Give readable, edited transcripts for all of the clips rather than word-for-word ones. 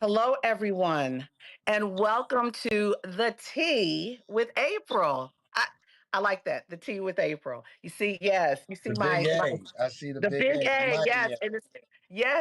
Hello, everyone, and welcome to the Tea with April. I like that, the Tea with April. You see, yes, you see The big my A. I see the the big big A, the A, mighty yes, A. and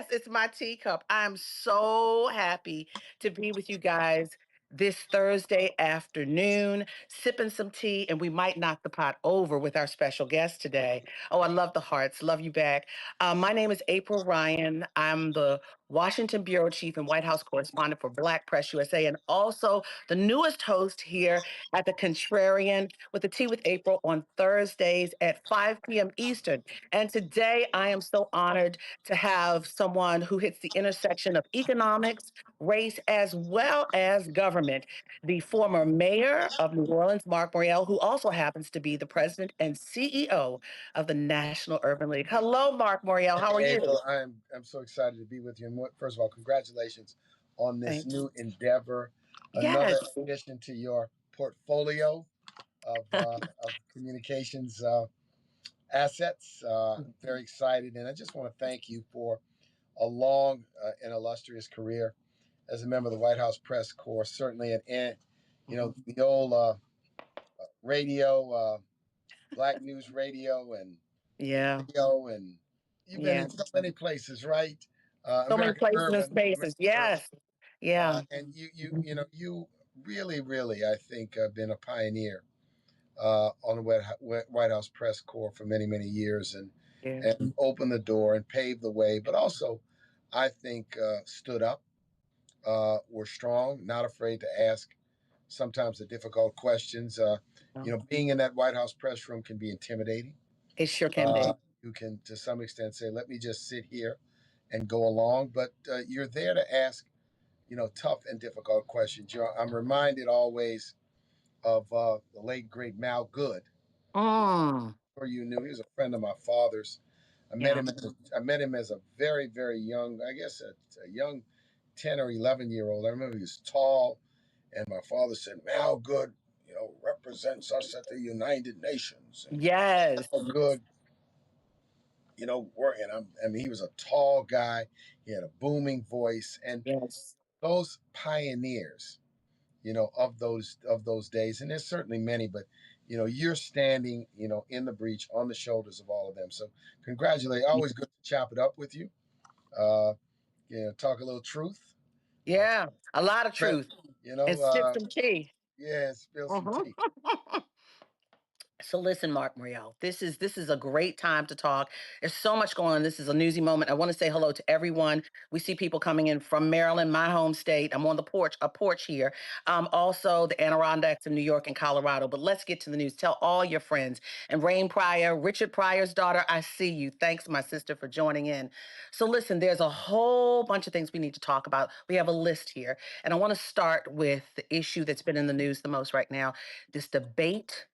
it's my teacup. I'm so happy to be with you guys this Thursday afternoon, sipping some tea, and we might knock the pot over with our special guest today. Oh, I love the hearts. Love you back. My name is April Ryan. I'm the Washington Bureau Chief and White House Correspondent for Black Press USA, and also the newest host here at the Contrarian with the Tea with April on Thursdays at 5 p.m. Eastern. And today I am so honored to have someone who hits the intersection of economics, race, as well as government. The former mayor of New Orleans, Marc Morial, who also happens to be the president and CEO of the National Urban League. Hello, Marc Morial. How are Hey, you? April, I'm so excited to be with you. And first of all, congratulations on this Thank you. new endeavor, another Yes. addition to your portfolio of communications assets. Very excited, and I just want to thank you for a long and illustrious career as a member of the White House Press Corps. Certainly, and the old radio, Black News Radio, and Yeah. video, and you've been Yeah. in so many places, right? So many American places and Urban, spaces. American Urban, Yes. Yeah. and you really, really, I think, been a pioneer on the White House Press Corps for many, many years, Yeah. and opened the door and paved the way, but also, I think, stood up, were strong, not afraid to ask sometimes the difficult questions. Being in that White House press room can be intimidating. It sure can Uh, be. you can, to some extent, say, "Let me just sit here and go along," but you're there to ask, tough and difficult questions. I'm reminded always of the late great Mal Good. Mm. Or you knew he was a friend of my father's. Yeah. I met him as a very, very young, I guess a young 10 or 11 year old. I remember he was tall, and my father said, "Mal Good, represents us at the United Nations." And Yes. Mal Good, working. I mean, he was a tall guy. He had a booming voice, and Yes. those pioneers, of those days, and there's certainly many, but you're standing, in the breach on the shoulders of all of them. So, congratulate. Always good to chop it up with you. Uh, talk a little truth. Uh, Yeah. A lot of but, truth. And sip some tea. yeah, spill some Mhm. tea. So listen, Marc Morial, this is a great time to talk. There's so much going on. This is a newsy moment. I want to say hello to everyone. We see people coming in from Maryland, my home state. I'm on the porch, a porch here. Also the Adirondacks in New York and Colorado. But let's get to the news. Tell all your friends. And Rain Pryor, Richard Pryor's daughter, I see you. Thanks, my sister, for joining in. So listen, there's a whole bunch of things we need to talk about. We have a list here, and I want to start with the issue that's been in the news the most right now. This debate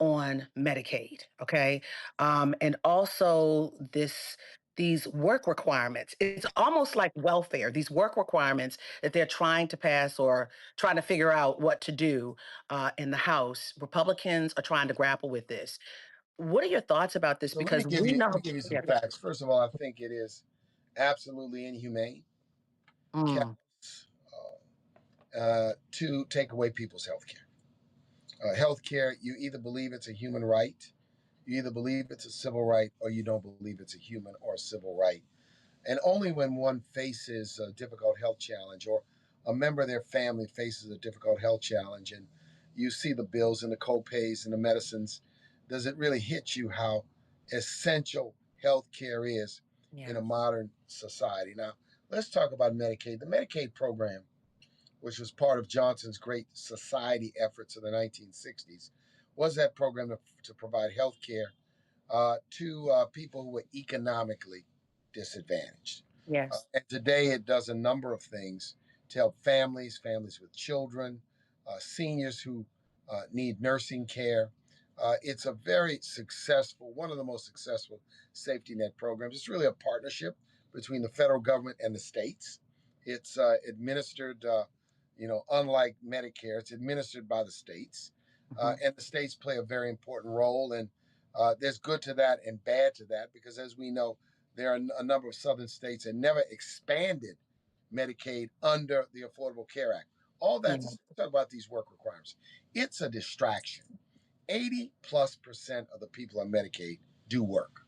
on Medicaid, okay? And also these work requirements. It's almost like welfare, these work requirements that they're trying to pass or trying to figure out what to do in the House. Republicans are trying to grapple with this. What are your thoughts about this? So let me Because give we you know, let me give you some yeah. facts. First of all, I think it is absolutely inhumane, Mm, to take away people's health care. Health care, you either believe it's a human right, you either believe it's a civil right, or you don't believe it's a human or a civil right. And only when one faces a difficult health challenge, or a member of their family faces a difficult health challenge, and you see the bills and the co-pays and the medicines, does it really hit you how essential health care is yeah. in a modern society. Now, let's talk about Medicaid. The Medicaid program, which was part of Johnson's great society efforts in the 1960s, was that program to provide health care to people who were economically disadvantaged. Yes. And today it does a number of things to help families with children, seniors who need nursing care. It's a very successful, one of the most successful safety net programs. It's really a partnership between the federal government and the states. It's administered, unlike Medicare, it's administered by the states. Mhm. And the states play a very important role. And there's good to that and bad to that, because as we know, there are a number of southern states that never expanded Medicaid under the Affordable Care Act. All that to Yeah. talk about these work requirements. It's a distraction. 80+% of the people on Medicaid do work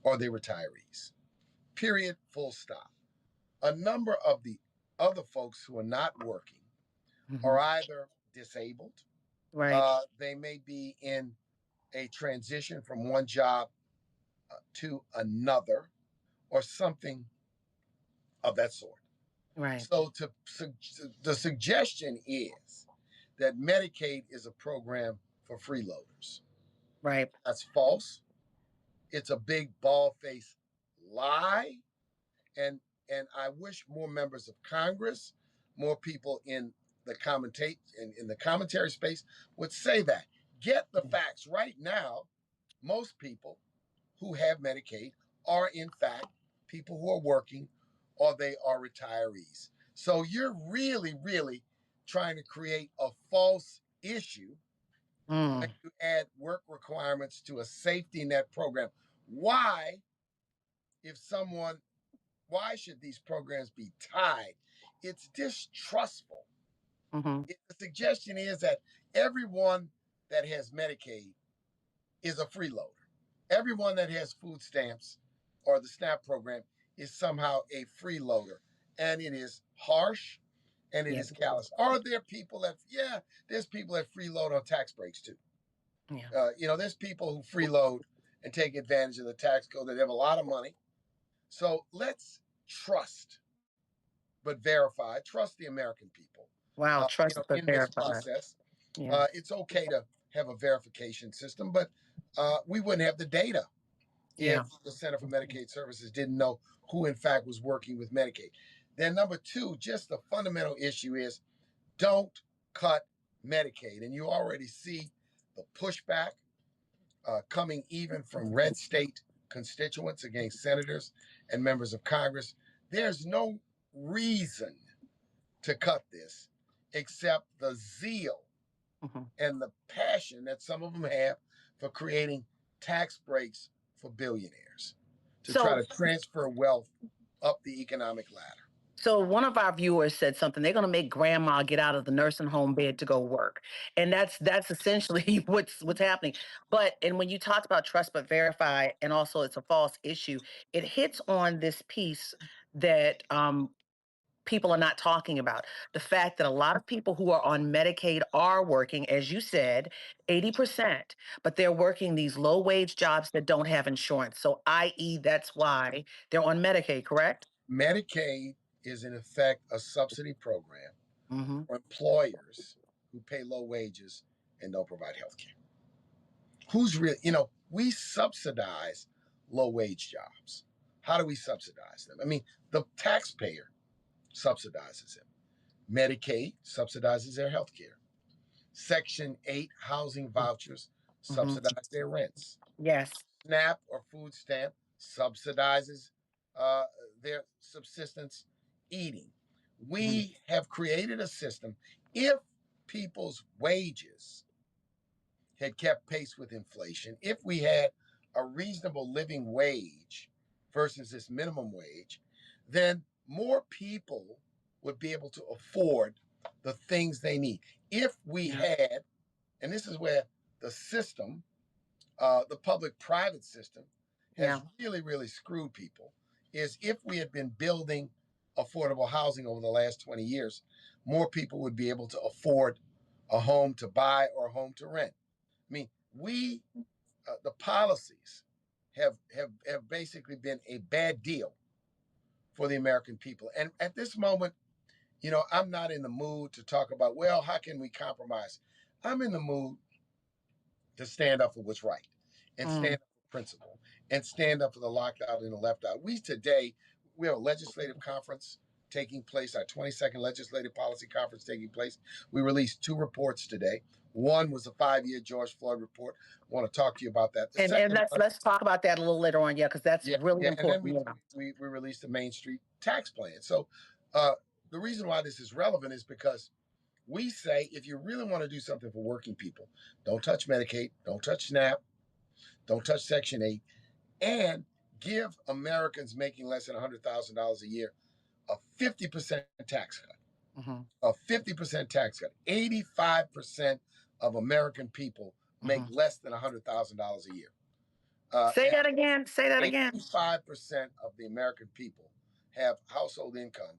or they're retirees. Period, full stop. A number of the other folks who are not working are Hmm. either disabled, Right. they may be in a transition from one job to another, or something of that sort. Right. So the suggestion is that Medicaid is a program for freeloaders. Right. That's false. It's a big bald-faced lie, and I wish more members of Congress, more people in the commentary space would say that. Get the facts right now. Most people who have Medicaid are in fact people who are working or they are retirees. So you're really, really trying to create a false issue when Mm. you add work requirements to a safety net program. Why, if someone, why should these programs be tied? It's distrustful. Hmm. The suggestion is that everyone that has Medicaid is a freeloader. Everyone that has food stamps or the SNAP program is somehow a freeloader. And it is harsh and it Yeah. is callous. Are there people that, yeah, there's people that freeload on tax breaks too. Yeah. There's people who freeload and take advantage of the tax code that have a lot of money. So let's trust but verify, trust the American people. Wow. Trust but In this verify. process, Yeah. it's okay to have a verification system, but we wouldn't have the data Yeah. if the Center for Medicaid Services didn't know who, in fact, was working with Medicaid. Then, number two, just the fundamental issue is don't cut Medicaid. And you already see the pushback coming even from red state constituents against senators and members of Congress. There's no reason to cut this except the zeal Hmm. and the passion that some of them have for creating tax breaks for billionaires to try So to transfer wealth up the economic ladder. So one of our viewers said something. They're going to make grandma get out of the nursing home bed to go work, and that's essentially what's happening. But and when you talked about trust but verify, and also it's a false issue, it hits on this piece that people are not talking about. The fact that a lot of people who are on Medicaid are working, as you said, 80%, but they're working these low wage jobs that don't have insurance. So, i.e., that's why they're on Medicaid, correct? Medicaid is, in effect, a subsidy program Hmm. for employers who pay low wages and don't provide health care. Who's really, we subsidize low wage jobs. How do we subsidize them? I mean, the taxpayer subsidizes them. Medicaid subsidizes their health care. Section 8 housing vouchers Hmm. subsidize their rents. Yes. SNAP or food stamp subsidizes uh, their subsistence eating. Hmm. We have created a system. If people's wages had kept pace with inflation, if we had a reasonable living wage versus this minimum wage, then more people would be able to afford the things they need. If we Yeah. had, and this is where the system, the public private system, has Yeah. really, really screwed people, is if we had been building affordable housing over the last 20 years, more people would be able to afford a home to buy or a home to rent. I mean, the policies have basically been a bad deal for the American people. And at this moment, I'm not in the mood to talk about, well, how can we compromise? I'm in the mood to stand up for what's right and stand Mm. up for principle and stand up for the locked out and the left out. We have a legislative conference taking place, our 22nd legislative policy conference taking place. We released two reports today. One was a 5-year George Floyd report. I want to talk to you about that. The And second let's one, let's talk about that a little later on, yeah, because that's yeah, really yeah, and then important. we Yeah. we released the Main Street tax plan. So uh, the reason why this is relevant is because we say if you really want to do something for working people, don't touch Medicaid, don't touch SNAP, don't touch Section 8, and give Americans making less than $100,000 a year a 50% tax cut, Mhm. a 50% tax cut. 85% of American people make Mhm. less than $100,000 a year. Say that again. Say that again. 85% of the American people have household income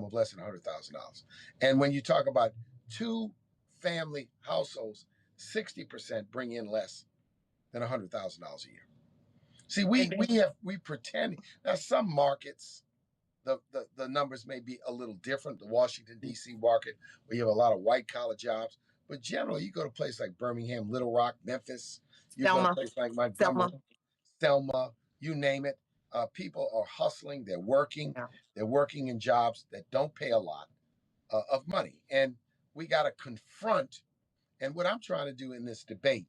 of less than $100,000. And when you talk about two family households, 60% bring in less than $100,000 a year. See, And we pretend. Now some markets, the numbers may be a little different. The Washington D.C. market, where you have a lot of white collar jobs, but generally you go to a place like Birmingham, Little Rock, Memphis, you go to a Selma. place like Montgomery, Selma. Selma, you name it. People are hustling. Yeah. They're working in jobs that don't pay a lot of money, and we got to confront. And what I'm trying to do in this debate,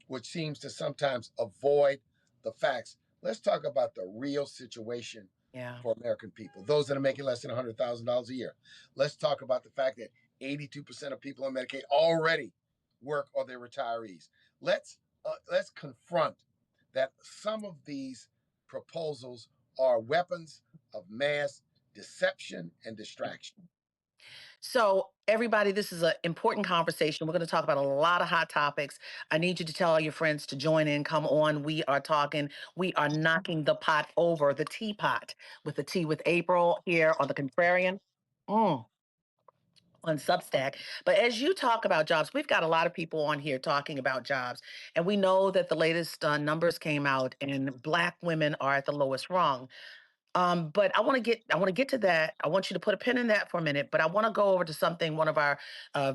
which seems to sometimes avoid the facts. Let's talk about the real situation Yeah. for American people, those that are making less than $100,000 a year. Let's talk about the fact that 82% of people on Medicaid already work or they're retirees. Let's confront that some of these proposals are weapons of mass deception and distraction. So, everybody, this is an important conversation. We're going to talk about a lot of hot topics. I need you to tell all your friends to join in. Come on. We are knocking the pot over, the teapot, with the tea with April here on the Contrarian. Mm, on Substack. But as you talk about jobs, we've got a lot of people on here talking about jobs. And we know that the latest numbers came out and Black women are at the lowest rung. But I want to get to that. I want you to put a pin in that for a minute. But I want to go over to something one of our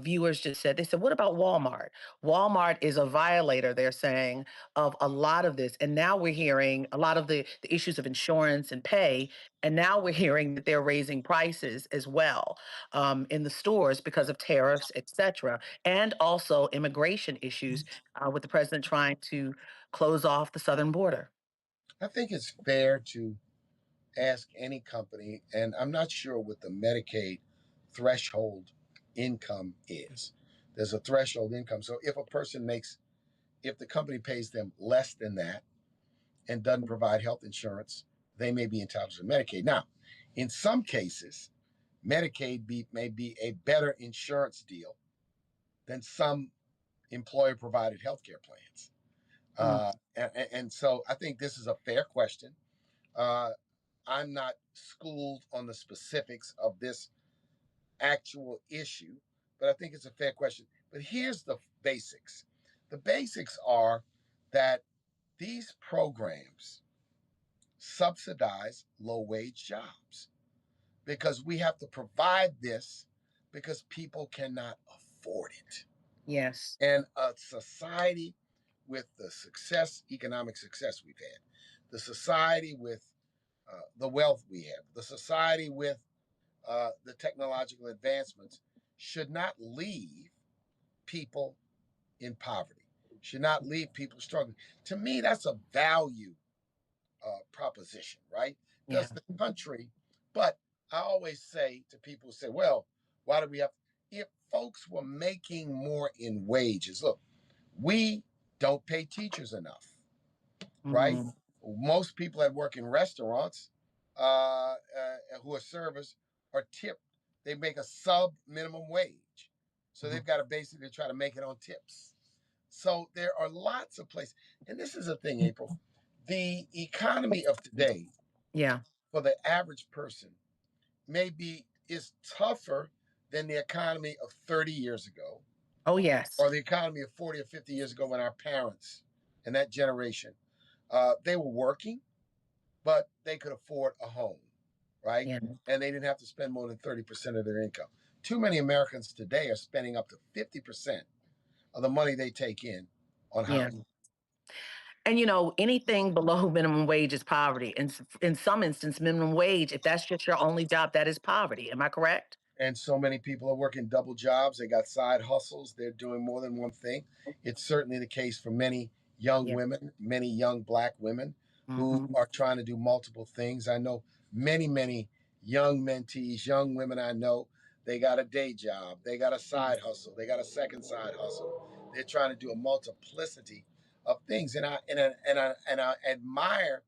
viewers just said. They said, "What about Walmart? Walmart is a violator." They're saying of a lot of this, and now we're hearing a lot of the issues of insurance and pay, and now we're hearing that they're raising prices as well in the stores because of tariffs, etc., and also immigration issues with the president trying to close off the southern border. I think it's fair to ask any company, and I'm not sure what the Medicaid threshold income is. There's a threshold income. So if the company pays them less than that and doesn't provide health insurance, they may be entitled to Medicaid. Now, in some cases, may be a better insurance deal than some employer provided health care plans. Mm, And so I think this is a fair question. Uh, I'm not schooled on the specifics of this actual issue, but I think it's a fair question. But here's the basics: the basics are that these programs subsidize low wage jobs because we have to provide this because people cannot afford it. yes. And a society with the economic success we've had, the society with the wealth we have, the society with the technological advancements should not leave people in poverty, should not leave people struggling. To me, that's a value proposition, right? Yeah. Does the country, but I always say to people who say, well, why do we have, if folks were making more in wages, look, we don't pay teachers enough, right? Mhm. Most people that work in restaurants who are servers are tipped. They make a sub minimum wage. So Mhm. they've got to basically try to make it on tips. So there are lots of places. And this is the thing, April. The economy of today Yeah. for the average person maybe is tougher than the economy of 30 years ago Oh, yes. or the economy of 40 or 50 years ago when our parents and that generation, they were working, but they could afford a home, right? Yeah. And they didn't have to spend more than 30% of their income. Too many Americans today are spending up to 50% of the money they take in on Yeah. housing. And anything below minimum wage is poverty. And in some instance, minimum wage, if that's just your only job, that is poverty. Am I correct? And so many people are working double jobs. They got side hustles. They're doing more than one thing. It's certainly the case for many young Yeah. women, many young Black women who Hmm. are trying to do multiple things. I know many young mentees, young women I know, they got a day job, they got a side hustle, they got a second side hustle. They're trying to do a multiplicity of things. And I admire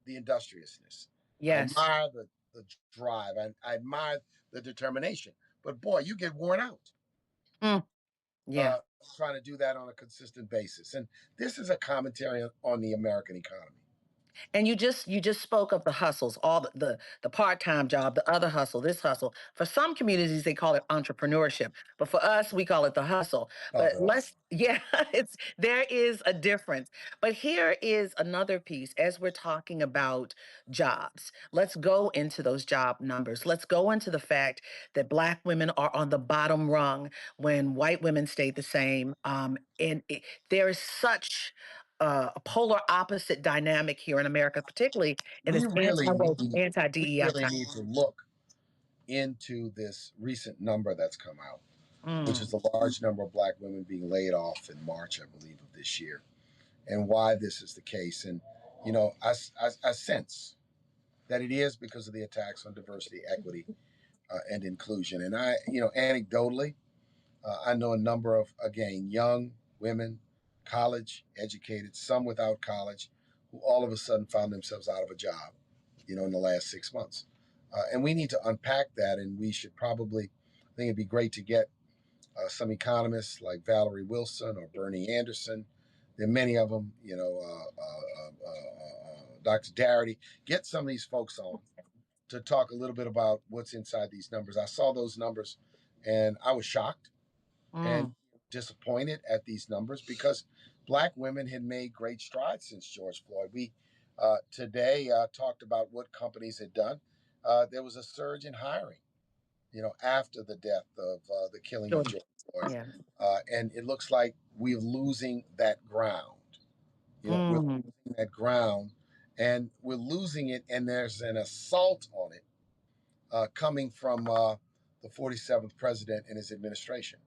the industriousness. I Yes. admire the drive. I admire the determination. But boy, you get worn out Mm, yeah. uh, trying to do that on a consistent basis. And this is a commentary on the American economy. And you just spoke of the hustles, all the part-time job, the other hustle, this hustle. For some communities, they call it entrepreneurship, but for us, we call it the hustle. Oh, But the let's, yeah, it's there is a difference. But here is another piece as we're talking about jobs. Let's go into those job numbers. Let's go into the fact that Black women are on the bottom rung when white women stayed the same. There is such a polar opposite dynamic here in America, particularly in we this really anti-woke, need we anti-DEI really time. need to look into this recent number that's come out, which is Mm, the large number of Black women being laid off in March, I believe, of this year, and why this is the case. And I sense that it is because of the attacks on diversity, equity, and inclusion. And anecdotally, I know a number of, again, young women, college educated, some without college, who all of a sudden found themselves out of a job, in the last 6 months. And we need to unpack that. And we should probably, I think it'd be great to get some economists like Valerie Wilson or Bernie Anderson. There are many of them, Dr. Darity. Get some of these folks on to talk a little bit about what's inside these numbers. I saw those numbers and I was shocked and mm. disappointed at these numbers because Black women had made great strides since George Floyd. We today talked about what companies had done. There was a surge in hiring, after the death of the killing of Sure. George Floyd. Yeah. And it looks like we're losing that ground. We're Mm. losing that ground and we're losing it. And there's an assault on it coming from the 47th president and his administration.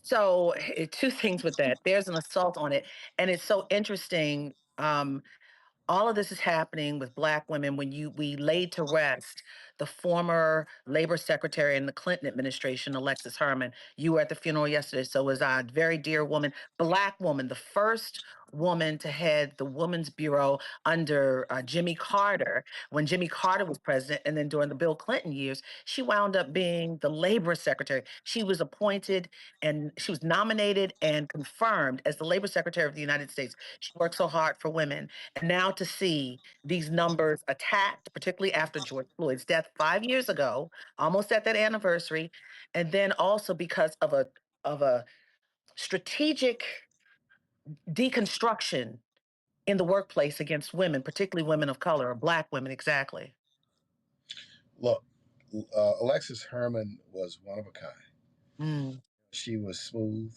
So, two things with that. There's an assault on it, and it's so interesting. All of this is happening with Black women when we laid to rest the former Labor Secretary in the Clinton administration, Alexis Herman. You were at the funeral yesterday, so was I. Very dear woman, Black woman, the first woman to head the Women's Bureau under Jimmy Carter when Jimmy Carter was president, and then during the Bill Clinton years, she wound up being the Labor Secretary. She was appointed and she was nominated and confirmed as the Labor Secretary of the United States. She worked so hard for women. And now to see these numbers attacked, particularly after George Floyd's death 5 years ago, almost at that anniversary, and then also because of a strategic deconstruction in the workplace against women, particularly women of color or Black women, exactly. Look, Alexis Herman was one of a kind. Mm, She was smooth.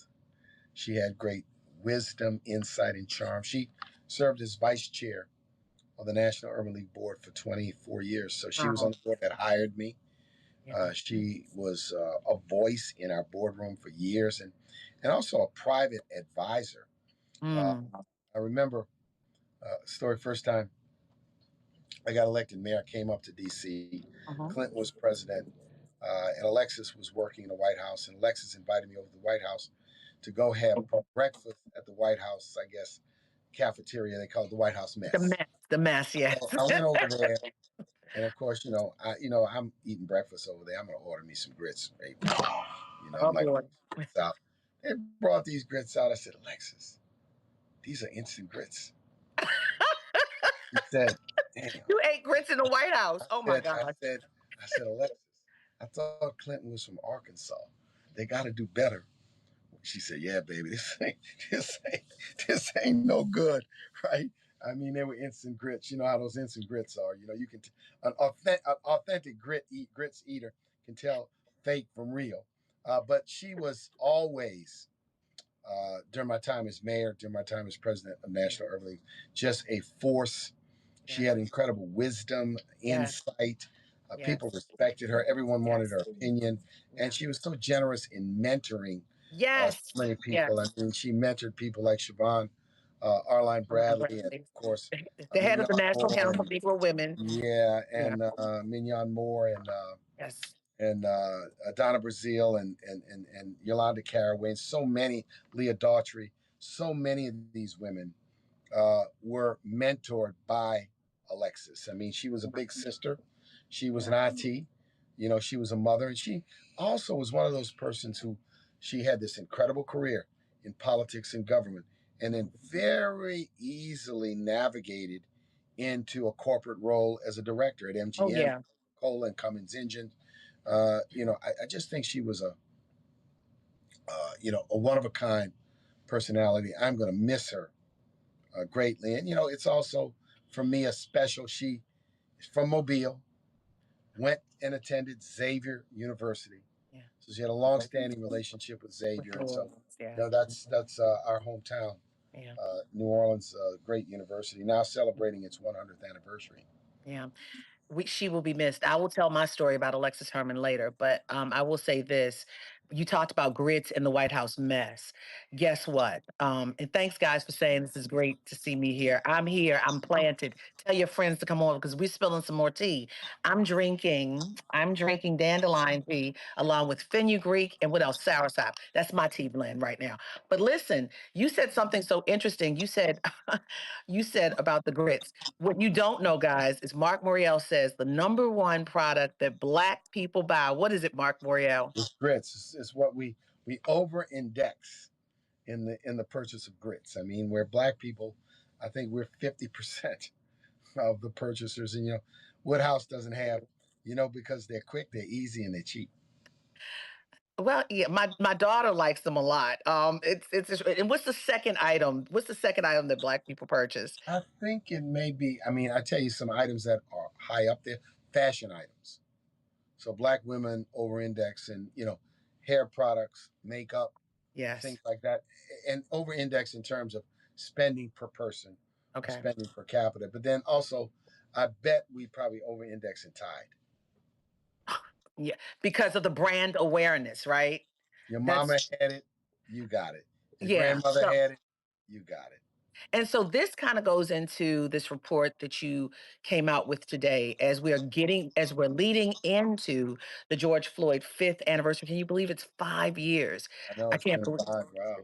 She had great wisdom, insight, and charm. She served as vice chair of the National Urban League Board for 24 years. So she was on wow. the board that hired me. Yeah. She was a voice in our boardroom for years and also a private advisor. Uh, Mm, I remember story first time I got elected mayor, I came up to D.C. mhm. Clinton was president, and Alexis was working in the White House. And Alexis invited me over to the White House to go have breakfast at the White House, I guess, cafeteria. They call it the White House mess. The mess, yes. So I went over there, and of course, I'm eating breakfast over there. I'm gonna order me some grits. Right? I'm Oh like, boy. grits out. They brought these grits out. I said, Alexis, these are instant grits. She said, damn. You ate grits in the White House. Oh my said, I gosh. said, I said, Alexis, I thought Clinton was from Arkansas. They got to do better. She said, yeah, baby, this ain't, this ain't no good, right? I mean, they were instant grits. You know how those instant grits are. You can an authentic grits eater can tell fake from real. But she was always during my time as mayor, during my time as president of Yeah. National Urban League, just a force. She Yes. had incredible wisdom, Yes. insight. People Yes. respected her. Everyone wanted Yes. her opinion. And Yeah. she was so generous in mentoring Yes. so many people. I Yes. mean, she mentored people like Siobhan, Arline Bradley, and of course, The head of Mignon the National Moore. Council of And, Negro Women. yeah, Yeah. and Mignon Moore Yes. and Donna Brazile and Yolanda Caraway, and so many, Leah Daughtry, so many of these women were mentored by Alexis. I mean, she was a big sister. She was Yeah. an IT, she was a mother, and she also was one of those persons who she had this incredible career in politics and government, and then very easily navigated into a corporate role as a director at Oh MGM, yeah. Cola and Cummins Engine. I just think she was a one of a kind personality. I'm going to miss her greatly. And, it's also, for me, a special. She is from Mobile, went and attended Xavier University. Yeah. So she had a long-standing relationship with With Xavier. New And so, Orleans. Yeah. that's our hometown, Yeah. New Orleans, great university, now celebrating its 100th anniversary. Yeah. She will be missed. I will tell my story about Alexis Herman later, but I will say this. You talked about grits in the White House mess. Guess what? And thanks, guys, for saying this is great to see me here. I'm here. I'm planted. Tell your friends to come over because we're spilling some more tea. I'm drinking dandelion tea along with fenugreek and what else? Soursop. That's my tea blend right now. But listen, you said something so interesting. You said you said about the grits. What you don't know, guys, is Marc Morial says the number one product that Black people buy. What is it, Marc Morial? It's grits. It's what we over-index in the purchase of grits. I mean, we're Black people. I think we're 50% of the purchasers, and Woodhouse doesn't have, because they're quick, they're easy, and they're cheap. Well, yeah, my daughter likes them a lot. And what's the second item? What's the second item that Black people purchase? I think it may be. I mean, I tell you some items that are high up there. Fashion items. So Black women over-index in, hair products, makeup, Yes. things like that, and over-index in terms of spending per person or Okay. spending per capita. But then also, I bet we probably over-index in Tide. Yeah, because of the brand awareness, right? Your That's mama had it, you got it. Your yeah. grandmother had it, you got it. And so this kind of goes into this report that you came out with today as we're leading into the George Floyd fifth anniversary. Can you believe it's 5 years? I know I it's can't been believe. 5. Wow.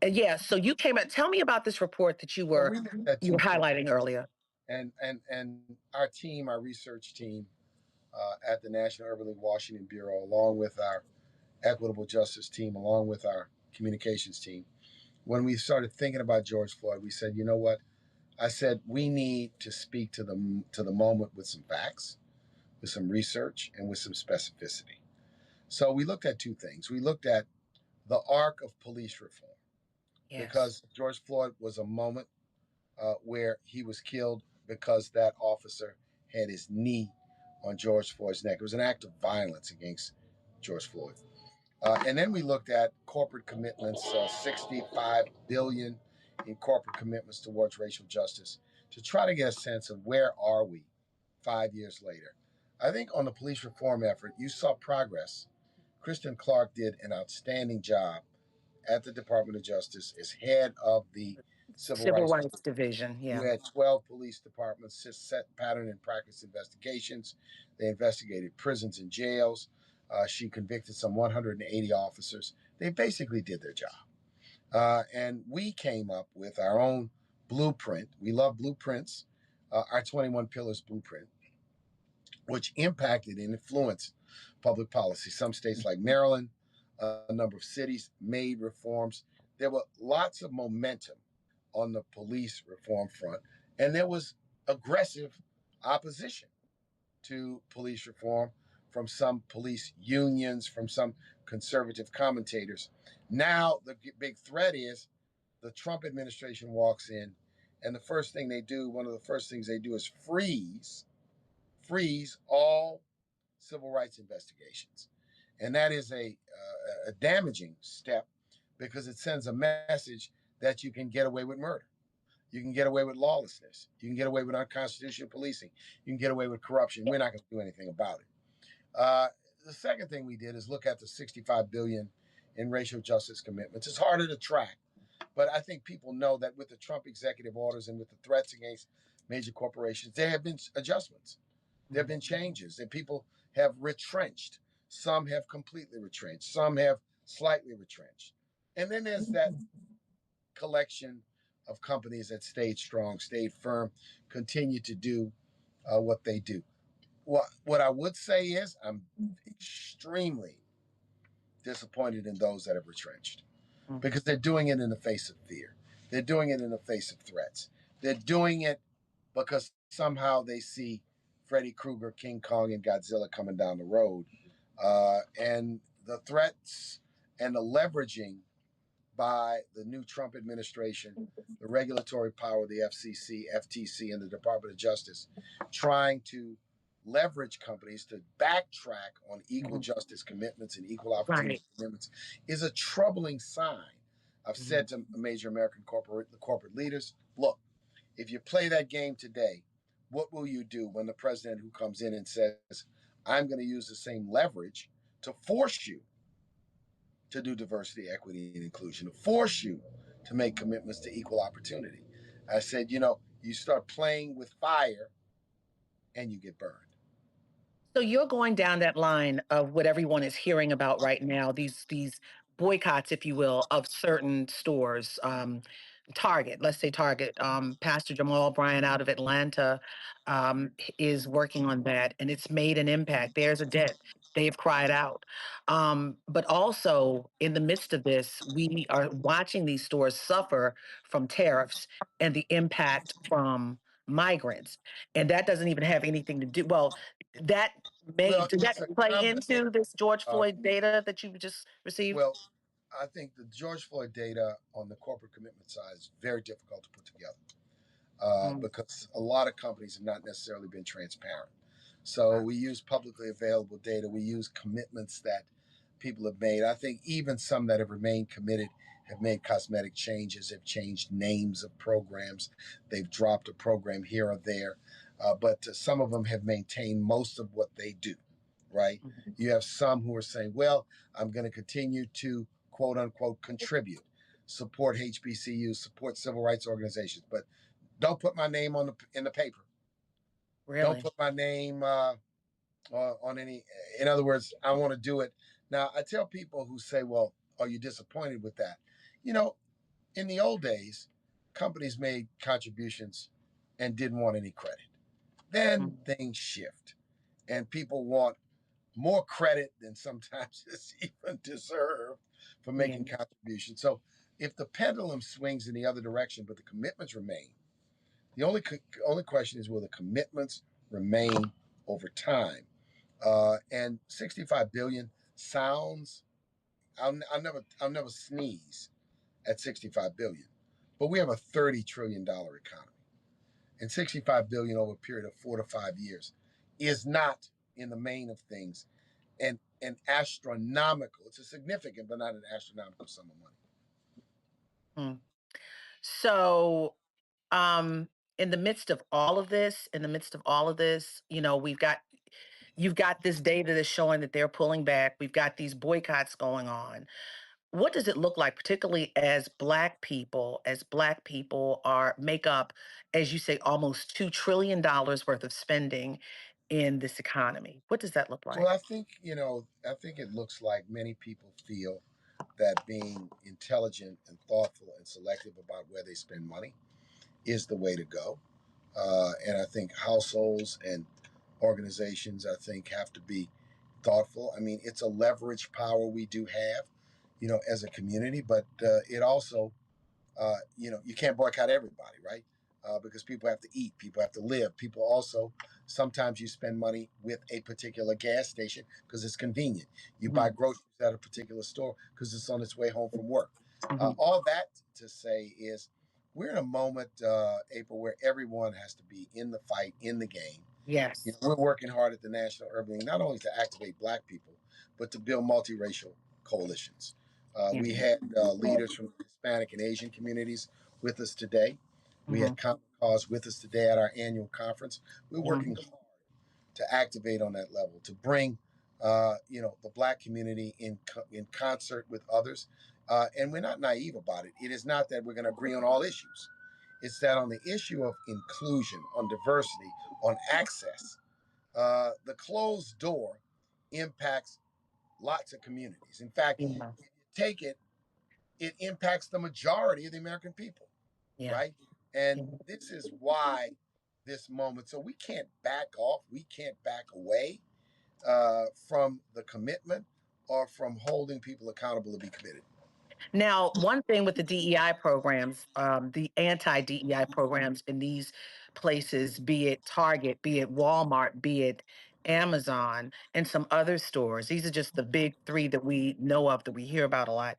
Yeah. So you came out. Tell me about this report that you Well, were we looked at you were two things, highlighting earlier. and our research team at the National Urban League Washington Bureau, along with our equitable justice team, along with our communications team, when we started thinking about George Floyd, we said, you know what? I said we need to speak to the moment with some facts, with some research, and with some specificity. So we looked at two things. We looked at the arc of police reform Yes. because George Floyd was a moment where he was killed because that officer had his knee on George Floyd's neck. It was an act of violence against George Floyd. And then we looked at corporate commitments, 65 billion in corporate commitments towards racial justice, to try to get a sense of where are we 5 years later. I think on the police reform effort, you saw progress. Kristen Clark did an outstanding job at the Department of Justice as head of the Civil Civil Rights. rights division. You Yeah. had 12 police departments, set pattern and practice investigations. They investigated prisons and jails. She convicted some 180 officers. They basically did their job. And we came up with our own blueprint. We love blueprints, our 21 Pillars blueprint, which impacted and influenced public policy. Some states like Maryland, a number of cities made reforms. There were lots of momentum on the police reform front, and there was aggressive opposition to police reform from some police unions, from some conservative commentators. Now, the big threat is the Trump administration walks in, and one of the first things they do is freeze all civil rights investigations. And that is a damaging step because it sends a message that you can get away with murder. You can get away with lawlessness. You can get away with unconstitutional policing. You can get away with corruption. We're not going to do anything about it. Uh, the second thing we did is look at the 65 billion in racial justice commitments. It's harder to track, but I think people know that with the Trump executive orders and with the threats against major corporations, there have been adjustments. There have been changes, and people have retrenched. Some have completely retrenched. Some have slightly retrenched. And then there's that collection of companies that stayed strong, stayed firm, continue to do what they do. what I would say is I'm extremely disappointed in those that have retrenched Mm. because they're doing it in the face of fear. They're doing it in the face of threats. They're doing it because somehow they see Freddy Krueger, King Kong, and Godzilla coming down the road. And the threats and the leveraging by the new Trump administration, the regulatory power of the FCC, FTC, and the Department of Justice, trying to leverage companies to backtrack on equal Mhm. justice commitments and equal opportunity Right. commitments is a troubling sign. I've Mhm. said to major American corporate leaders, look, if you play that game today, what will you do when the president who comes in and says, I'm going to use the same leverage to force you to do diversity, equity, and inclusion, to force you to make commitments to equal opportunity? I said, you start playing with fire and you get burned. So you're going down that line of what everyone is hearing about right now, these boycotts, if you will, of certain stores. Target, let's say Target. Pastor Jamal Bryant out of Atlanta is working on that, and it's made an impact. There's a debt. They've cried out. But also, in the midst of this, we are watching these stores suffer from tariffs and the impact from migrants. And that doesn't even have anything to do, well, that Well, did that it's a play combination. into this George Uh, Floyd data that you just received? well, I think the George Floyd data on the corporate commitment side is very difficult to put together. Mm, Because a lot of companies have not necessarily been transparent. So wow. we use publicly available data. We use commitments that people have made. I think even some that have remained committed have made cosmetic changes, have changed names of programs, they've dropped a program here or there. But some of them have maintained most of what they do, right? Mhm. You have some who are saying, well, I'm going to continue to quote unquote contribute, support HBCUs, support civil rights organizations, but don't put my name in the paper. Don't Really? put my name on any. In other words, I want to do it. Now, I tell people who say, "Well, are you disappointed with that?" You know, in the old days, companies made contributions and didn't want any credit. Then Mm, things shift, and people want more credit than sometimes is even deserved for yeah. making contributions. So, if the pendulum swings in the other direction, but the commitments remain, the only question is, will the commitments remain over time? And 65 billion sounds. I'll never sneeze at 65 billion, but we have a $30 trillion economy, and 65 billion over a period of 4 to 5 years is not, in the main of things, an astronomical. It's a significant, but not an astronomical sum of money. Mm. So, um, in the midst of all of this, you've got this data that's showing that they're pulling back. We've got these boycotts going on. What does it look like, particularly as Black people are make up, as you say, almost $2 trillion worth of spending in this economy? What does that look Well, like? I think it looks like many people feel that being intelligent and thoughtful and selective about where they spend money is the way to go. And I think households and organizations, I think, have to be thoughtful. I mean, it's a leverage power we do have, as a community, but it also you can't boycott everybody, right? Because people have to eat, people have to live. People also, sometimes you spend money with a particular gas station because it's convenient. You buy Mhm, groceries at a particular store because it's on its way home from work. mhm. All that to say is we're in a moment, April, where everyone has to be in the fight, in the game. Yes. We're working hard at the National Urban League, not only to activate Black people, but to build multiracial coalitions. Yeah. We had leaders from the Hispanic and Asian communities with us today. We Mhm, had Common Cause with us today at our annual conference. We're mhm. working hard to activate on that level, to bring the Black community in concert with others. And we're not naive about it. It is not that we're going to agree on all issues. It's that on the issue of inclusion, on diversity, on access, the closed door impacts lots of communities. In fact, Yeah. if you take it, it impacts the majority of the American people, Yeah. right? And Yeah. this is why, this moment. So we can't back off. We can't back away from the commitment or from holding people accountable to be committed. Now, one thing with the DEI programs, the anti-DEI programs in these places, be it Target, be it Walmart, be it Amazon, and some other stores, these are just the big three that we know of, that we hear about a lot.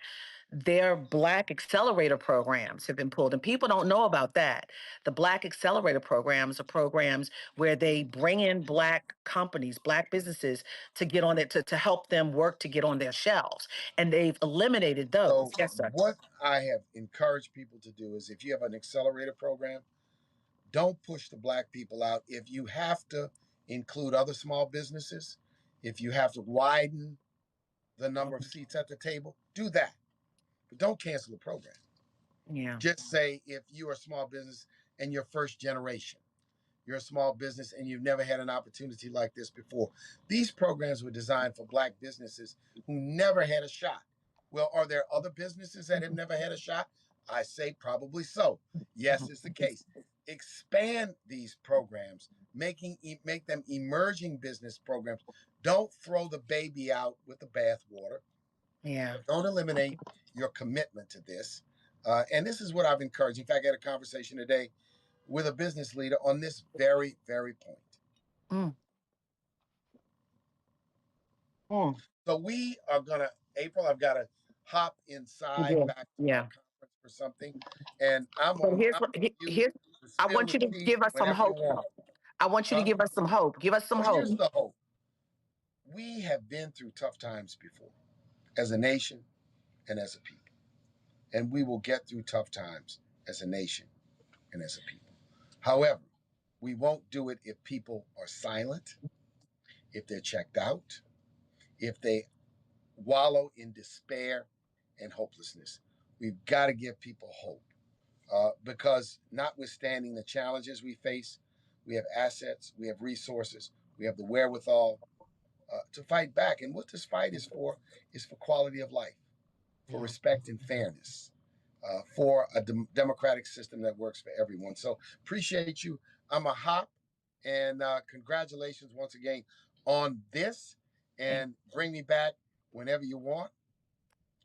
Their Black accelerator programs have been pulled, and people don't know about that. The Black accelerator programs are programs where they bring in Black companies, Black businesses to get on it, to help them work to get on their shelves. And they've eliminated those. So, Yes, sir. what I have encouraged people to do is if you have an accelerator program, don't push the Black people out. If you have to include other small businesses, if you have to widen the number of Mhm. seats at the table, do that. But don't cancel the program. Yeah. Just say if you are a small business and you're first generation, you're a small business and you've never had an opportunity like this before. These programs were designed for Black businesses who never had a shot. Well, are there other businesses that have Mhm. never had a shot? I say probably so. Yes, it's the case. Expand these programs, make them emerging business programs. Don't throw the baby out with the bathwater. Yeah. Don't eliminate your commitment to this. And this is what I've encouraged. In fact, I had a conversation today with a business leader on this very, very point. Mm, mm. So we are gonna, April, I've got to hop You inside do. back to my Yeah. conference for something. And I'm But on here's I'm what on you here's to I spill want the you to tea give us some whenever you hope, want. though. I want you to Huh? give us some hope. Give us some So hope. here's the hope. We have been through tough times before as a nation and as a people. And we will get through tough times as a nation and as a people. However, we won't do it if people are silent, if they're checked out, if they wallow in despair and hopelessness. We've got to give people hope because, notwithstanding the challenges we face, we have assets, we have resources, we have the wherewithal to fight back. And what this fight is for quality of life, for Yeah. respect and fairness, for a democratic system that works for everyone. So appreciate you. I'm a hop, and congratulations once again on this. Thank- And bring me back whenever you want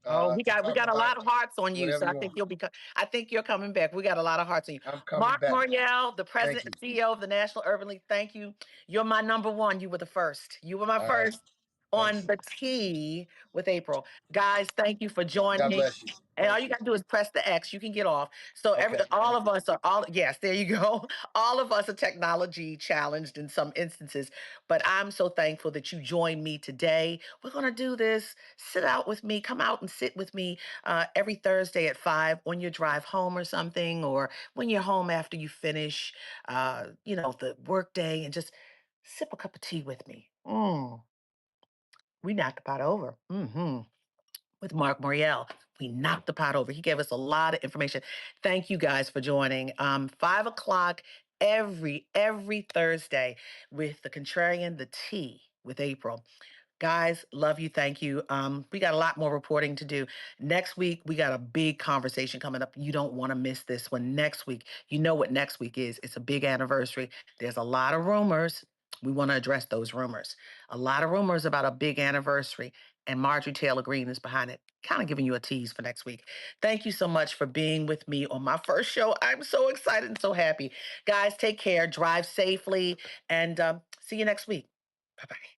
Oh, to we talk got a about lot of hearts on you, whatever so I you think want. you'll be. I think you're coming back. We got a lot of hearts on you. I'm coming Marc back. Morial, the Thank president you. and CEO of the National Urban League. Thank you. You're my number one. You were the first. You were my All right. first on Thanks. the tee with April. Guys, thank you for joining God me. bless you. And all Thank you you. gotta do is press the X. You can get off. So Okay. all Thank of you. us are all, yes, there you go. All of us are technology challenged in some instances, but I'm so thankful that you joined me today. We're gonna do this. Sit out with me. Come out and sit with me every Thursday at 5 on your drive home or something, or when you're home after you finish, the work day, and just sip a cup of tea with me. We knocked the pot over. With Marc Morial. We knocked the pot over. He gave us a lot of information. Thank you guys for joining. 5 o'clock every Thursday with the Contrarian, the Tea with April. Guys, love you. Thank you. We got a lot more reporting to do. Next week, we got a big conversation coming up. You don't want to miss this one. Next week, you know what next week is. It's a big anniversary. There's a lot of rumors. We want to address those rumors. A lot of rumors about a big anniversary, and Marjorie Taylor Greene is behind it. Kind of giving you a tease for next week. Thank you so much for being with me on my first show. I'm so excited and so happy. Guys, take care, drive safely, and see you next week. Bye bye.